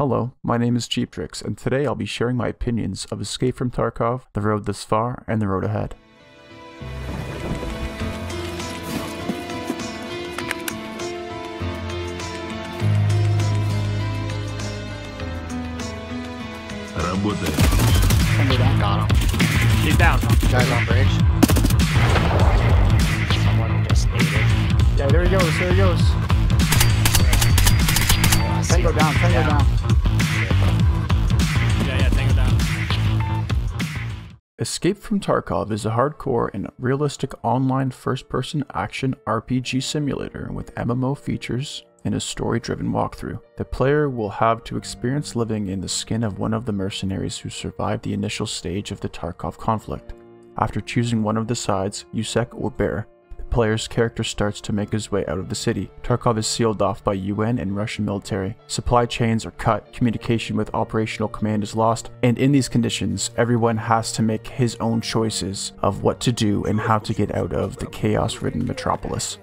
Hello, my name is Cheaptrix, and today I'll be sharing my opinions of Escape from Tarkov, the road thus far, and the road ahead. Got him. He's down. Guys on bridge. Someone just needed. Yeah, there he goes, there he goes. Tango down, Tango down. Yeah, Tango down. Escape from Tarkov is a hardcore and realistic online first-person action RPG simulator with MMO features and a story-driven walkthrough. The player will have to experience living in the skin of one of the mercenaries who survived the initial stage of the Tarkov conflict. After choosing one of the sides, USEC or Bear, the player's character starts to make his way out of the city. Tarkov is sealed off by UN and Russian military. Supply chains are cut, communication with operational command is lost, and in these conditions, everyone has to make his own choices of what to do and how to get out of the chaos-ridden metropolis.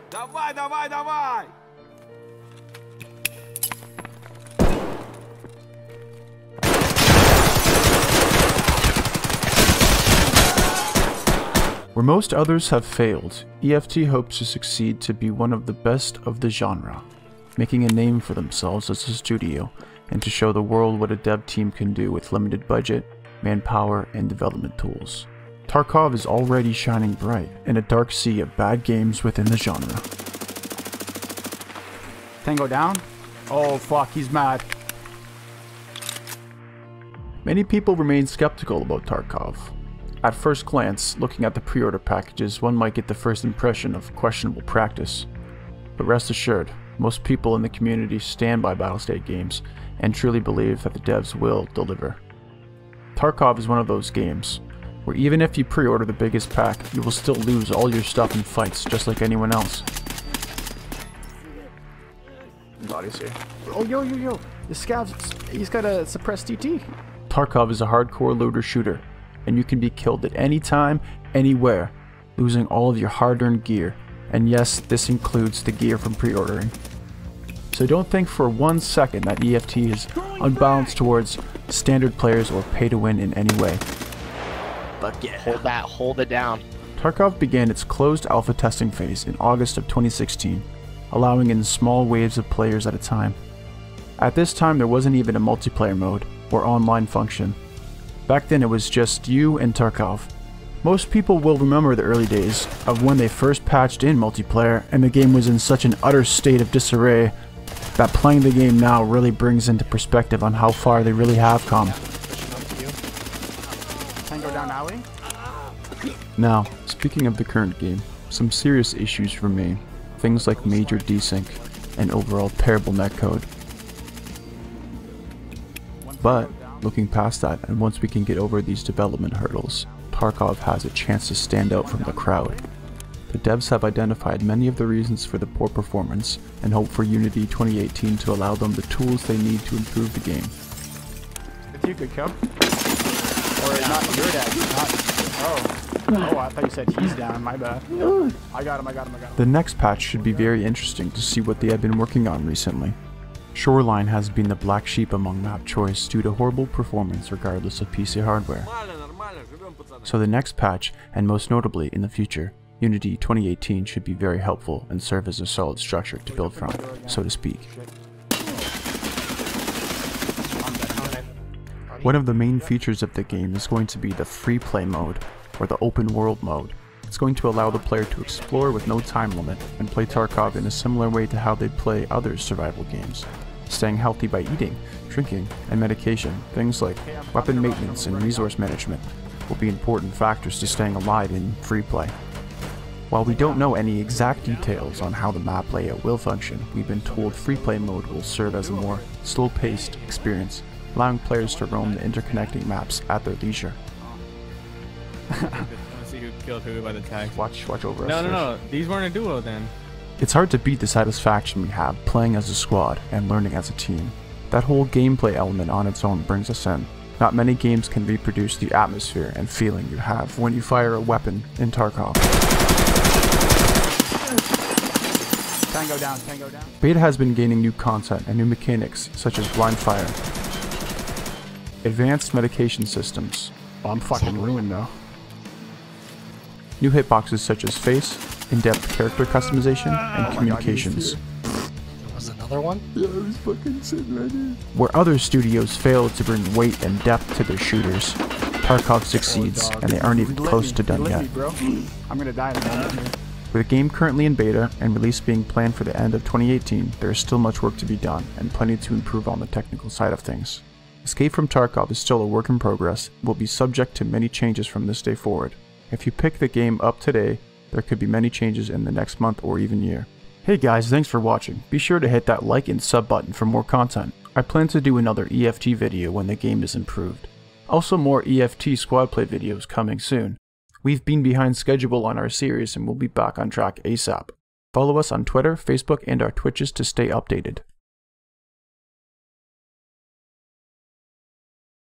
Давай, давай, давай! Where most others have failed, EFT hopes to succeed to be one of the best of the genre, making a name for themselves as a studio, and to show the world what a dev team can do with limited budget, manpower, and development tools. Tarkov is already shining bright in a dark sea of bad games within the genre. Tango down. Oh fuck, he's mad. Many people remain skeptical about Tarkov. At first glance, looking at the pre-order packages, one might get the first impression of questionable practice. But rest assured, most people in the community stand by Battlestate games and truly believe that the devs will deliver. Tarkov is one of those games where even if you pre-order the biggest pack, you will still lose all your stuff in fights just like anyone else. Body's here. Oh, yo. The scavs, he's got a suppressed TT. Tarkov is a hardcore looter shooter, and you can be killed at any time, anywhere, losing all of your hard-earned gear. And yes, this includes the gear from pre-ordering. So don't think for 1 second that EFT is unbalanced towards standard players or pay-to-win in any way. But yeah. Hold it down. Tarkov began its closed alpha testing phase in August of 2016, allowing in small waves of players at a time. At this time there wasn't even a multiplayer mode or online function. Back then it was just you and Tarkov. Most people will remember the early days of when they first patched in multiplayer and the game was in such an utter state of disarray that playing the game now really brings into perspective on how far they really have come. Tango down alley. Now, speaking of the current game, some serious issues remain, things like major desync and overall terrible netcode. But, looking past that, and once we can get over these development hurdles, Tarkov has a chance to stand out from the crowd. The devs have identified many of the reasons for the poor performance, and hope for Unity 2018 to allow them the tools they need to improve the game. If you could come. Or not your dad, not. Oh, I thought you said he's down, my bad. I got him. The next patch should be very interesting to see what they have been working on recently. Shoreline has been the black sheep among map choice due to horrible performance regardless of PC hardware. So the next patch, and most notably in the future, Unity 2018 should be very helpful and serve as a solid structure to build from, so to speak. One of the main features of the game is going to be the free play mode, or the open world mode. It's going to allow the player to explore with no time limit and play Tarkov in a similar way to how they play other survival games. Staying healthy by eating, drinking, and medication, things like weapon maintenance and resource management, will be important factors to staying alive in free play. While we don't know any exact details on how the map layout will function, we've been told free play mode will serve as a more slow-paced experience, allowing players to roam the interconnecting maps at their leisure. See who killed who by the tag. Watch over us. No. These weren't a duo then. It's hard to beat the satisfaction we have playing as a squad and learning as a team. That whole gameplay element on its own brings us in. Not many games can reproduce the atmosphere and feeling you have when you fire a weapon in Tarkov. Tango down, tango down. Beta has been gaining new content and new mechanics such as blind fire, advanced medication systems, Oh, I'm fucking ruined though. new hitboxes such as face, in-depth character customization, and communications. There was another one? Yeah, I was fucking sitting right here. Where other studios failed to bring weight and depth to their shooters, Tarkov succeeds, and they aren't even close to done yet. Bro. I'm gonna die in a moment here. With the game currently in beta and release being planned for the end of 2018, there is still much work to be done and plenty to improve on the technical side of things. Escape from Tarkov is still a work in progress and will be subject to many changes from this day forward. If you pick the game up today, there could be many changes in the next month or even year. Hey guys, thanks for watching. Be sure to hit that like and sub button for more content. I plan to do another EFT video when the game is improved. Also more EFT squad play videos coming soon. We've been behind schedule on our series and we'll be back on track ASAP. Follow us on Twitter, Facebook, and our Twitches to stay updated.